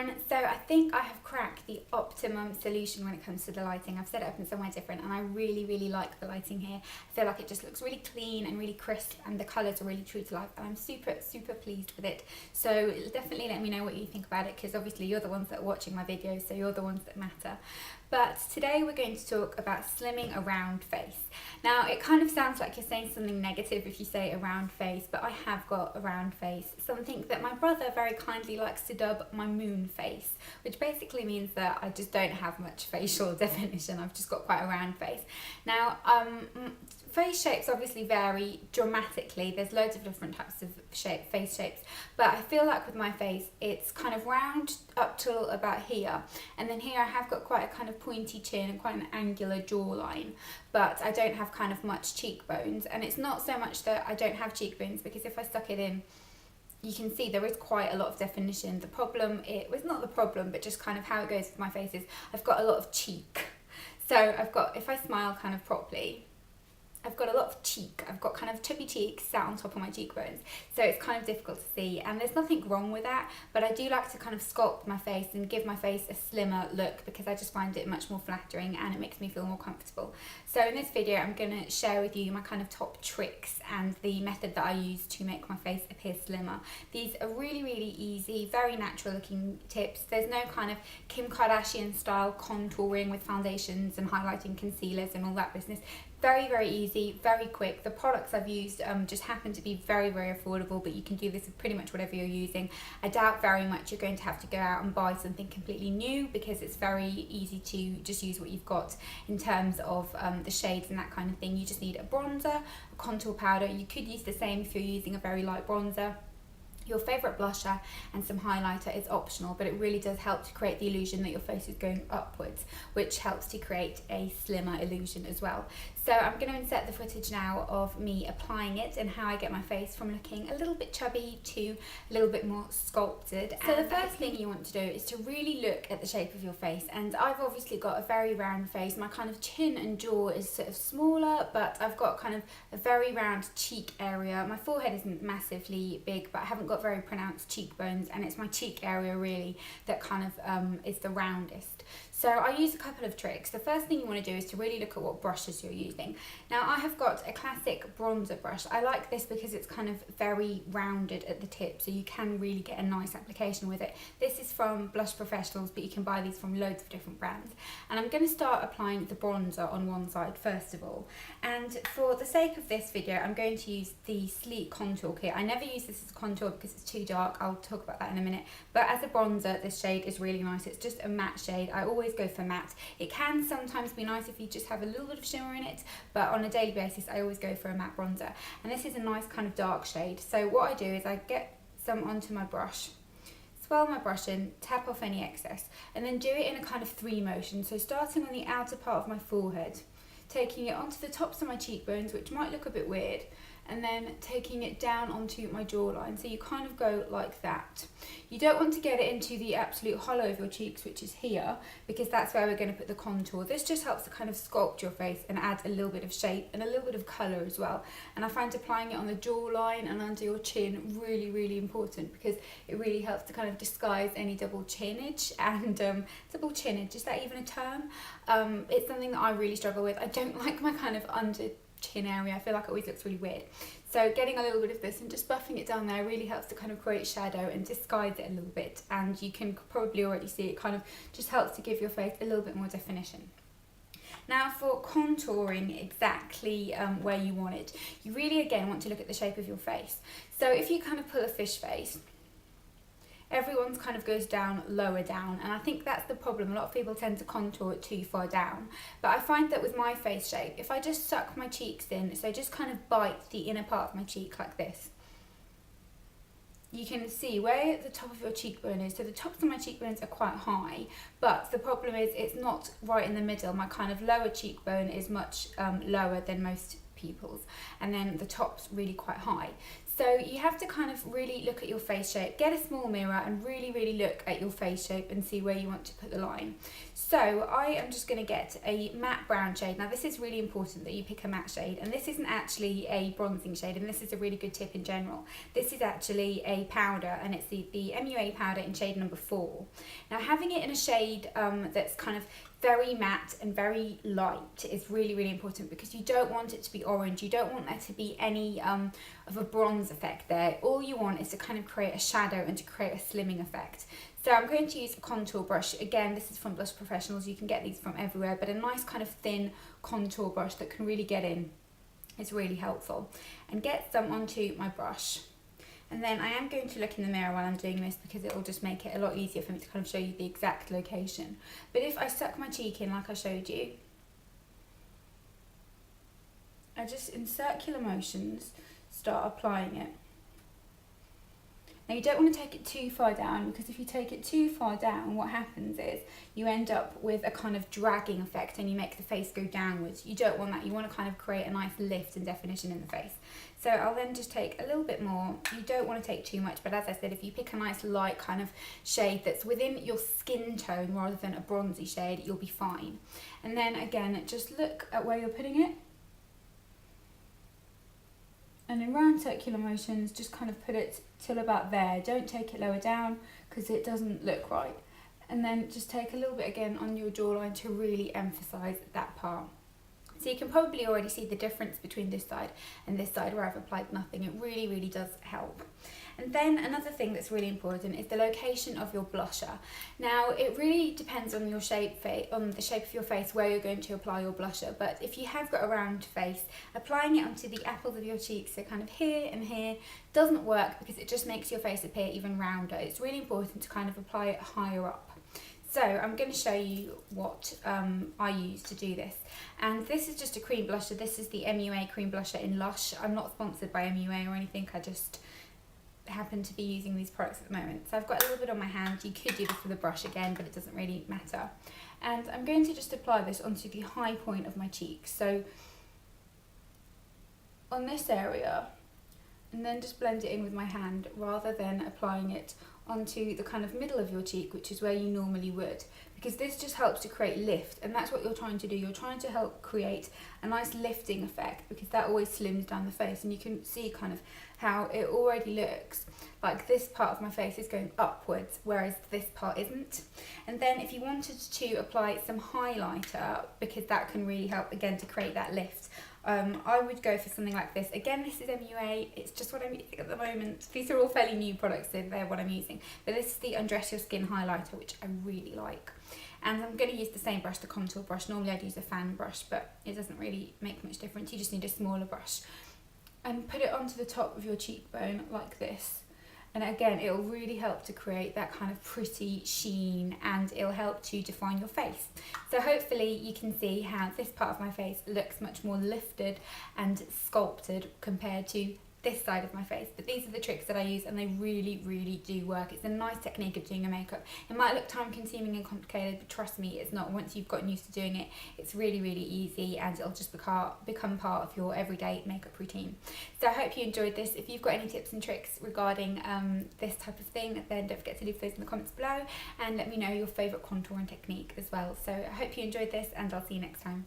everyone. So I think I have cracked the optimum solution when it comes to the lighting. I've set it up in somewhere different and I really like the lighting here. I feel like it just looks really clean and really crisp and the colours are really true to life and I'm super pleased with it. So definitely let me know what you think about it, because obviously you're the ones that are watching my videos, so you're the ones that matter. But today we're going to talk about slimming a round face. Now it kind of sounds like you're saying something negative if you say a round face, but I have got a round face, something that my brother very kindly likes to dub my moon face, which basically means that I just don't have much facial definition. I've just got quite a round face. Now face shapes obviously vary dramatically. There's loads of different types of face shapes, but I feel like with my face it's kind of round up till about here, and then here I have got quite a kind of pointy chin and quite an angular jawline, but I don't have kind of much cheekbones. And it's not so much that I don't have cheekbones, because if I stuck it in, you can see there is quite a lot of definition. The problem, it was not the problem, but just kind of how it goes with my face is I've got a lot of cheek. So I've got, if I smile kind of properly, I've got a lot of cheek. I've got kind of chubby cheeks sat on top of my cheekbones. So it's kind of difficult to see, and there's nothing wrong with that, but I do like to kind of sculpt my face and give my face a slimmer look, because I just find it much more flattering and it makes me feel more comfortable. So in this video I'm going to share with you my kind of top tricks and the method that I use to make my face appear slimmer. These are really easy, very natural looking tips. There's no kind of Kim Kardashian style contouring with foundations and highlighting concealers and all that business. Very easy, very quick. The products I've used just happen to be very affordable, but you can do this with pretty much whatever you're using. I doubt very much you're going to have to go out and buy something completely new, because it's very easy to just use what you've got in terms of the shades and that kind of thing. You just need a bronzer, a contour powder. You could use the same if you're using a very light bronzer. Your favourite blusher and some highlighter is optional, but it really does help to create the illusion that your face is going upwards, which helps to create a slimmer illusion as well. So I'm going to insert the footage now of me applying it and how I get my face from looking a little bit chubby to a little bit more sculpted. So the first thing you want to do is to really look at the shape of your face, and I've obviously got a very round face. My kind of chin and jaw is sort of smaller, but I've got kind of a very round cheek area. My forehead isn't massively big, but I haven't got very pronounced cheekbones, and it's my cheek area really that kind of is the roundest. So I use a couple of tricks. The first thing you want to do is to really look at what brushes you're using. Now I have got a classic bronzer brush. I like this because it's kind of very rounded at the tip, so you can really get a nice application with it. This is from Blush Professionals, but you can buy these from loads of different brands. And I'm going to start applying the bronzer on one side first of all. And for the sake of this video, I'm going to use the Sleek Contour Kit. I never use this as a contour because it's too dark. I'll talk about that in a minute. But as a bronzer, this shade is really nice. It's just a matte shade. I always go for matte. It can sometimes be nice if you just have a little bit of shimmer in it, but on a daily basis I always go for a matte bronzer. And this is a nice kind of dark shade. So what I do is I get some onto my brush, swirl my brush in, tap off any excess, and then do it in a kind of 3 motion. So starting on the outer part of my forehead, taking it onto the tops of my cheekbones, which might look a bit weird, and then taking it down onto my jawline. So you kind of go like that. You don't want to get it into the absolute hollow of your cheeks, which is here, because that's where we're going to put the contour. This just helps to kind of sculpt your face and add a little bit of shape and a little bit of colour as well. And I find applying it on the jawline and under your chin really important, because it really helps to kind of disguise any double chinnage. And double chinnage, is that even a term? It's something that I really struggle with. I don't like my kind of under chin area. I feel like it always looks really weird. So getting a little bit of this and just buffing it down there really helps to kind of create shadow and disguise it a little bit, and you can probably already see it kind of just helps to give your face a little bit more definition. Now for contouring exactly where you want it, you really again want to look at the shape of your face. So if you kind of pull a fish face, everyone's kind of goes down lower down, and I think that's the problem. A lot of people tend to contour it too far down, but I find that with my face shape, if I just suck my cheeks in, so just kind of bite the inner part of my cheek like this, you can see where the top of your cheekbone is. So the tops of my cheekbones are quite high, but the problem is it's not right in the middle. My kind of lower cheekbone is much lower than most pupils, and then the top's really quite high. So you have to kind of really look at your face shape, get a small mirror and really look at your face shape and see where you want to put the line. So I am just going to get a matte brown shade. Now this is really important that you pick a matte shade, and this isn't actually a bronzing shade, and this is a really good tip in general. This is actually a powder, and it's the MUA powder in shade number 4. Now having it in a shade that's kind of very matte and very light is really important, because you don't want it to be orange, you don't want there to be any of a bronze effect there. All you want is to kind of create a shadow and to create a slimming effect. So I'm going to use a contour brush. Again, this is from Blush Professionals, you can get these from everywhere, but a nice kind of thin contour brush that can really get in is really helpful. And get some onto my brush. And then I am going to look in the mirror while I'm doing this, because it will just make it a lot easier for me to kind of show you the exact location. But if I suck my cheek in like I showed you, I just in circular motions start applying it. Now you don't want to take it too far down, because if you take it too far down, what happens is you end up with a kind of dragging effect and you make the face go downwards. You don't want that. You want to kind of create a nice lift and definition in the face. So I'll then just take a little bit more. You don't want to take too much, but as I said, if you pick a nice light kind of shade that's within your skin tone rather than a bronzy shade, you'll be fine. And then again, just look at where you're putting it. And in round circular motions, just kind of put it till about there. Don't take it lower down, because it doesn't look right. And then just take a little bit again on your jawline to really emphasize that part. So you can probably already see the difference between this side and this side where I've applied nothing. It really does help. And then another thing that's really important is the location of your blusher. Now it really depends on your shape, on the shape of your face, where you're going to apply your blusher. But if you have got a round face, applying it onto the apples of your cheeks, so kind of here and here, doesn't work, because it just makes your face appear even rounder. It's really important to kind of apply it higher up. So I'm going to show you what I use to do this. And this is just a cream blusher. This is the MUA cream blusher in Lush. I'm not sponsored by MUA or anything. I just happen to be using these products at the moment. So I've got a little bit on my hand. You could do this with a brush again, but it doesn't really matter. And I'm going to just apply this onto the high point of my cheek. So on this area, and then just blend it in with my hand rather than applying it onto the kind of middle of your cheek, which is where you normally would, because this just helps to create lift, and that's what you're trying to do. You're trying to help create a nice lifting effect, because that always slims down the face, and you can see kind of how it already looks like this part of my face is going upwards, whereas this part isn't. And then if you wanted to apply some highlighter, because that can really help again to create that lift, I would go for something like this. Again, this is MUA, it's just what I'm using at the moment. These are all fairly new products, so they're what I'm using. But this is the Undress Your Skin highlighter, which I really like. And I'm going to use the same brush, the contour brush. Normally I'd use a fan brush, but it doesn't really make much difference. You just need a smaller brush. And put it onto the top of your cheekbone like this. And again, it'll really help to create that kind of pretty sheen, and it'll help to define your face. So hopefully you can see how this part of my face looks much more lifted and sculpted compared to this side of my face. But these are the tricks that I use, and they really do work. It's a nice technique of doing a makeup. It might look time consuming and complicated, but trust me, it's not. Once you've gotten used to doing it, it's really easy, and it'll just become part of your everyday makeup routine. So I hope you enjoyed this. If you've got any tips and tricks regarding this type of thing, then don't forget to leave those in the comments below, and let me know your favourite contouring technique as well. So I hope you enjoyed this, and I'll see you next time.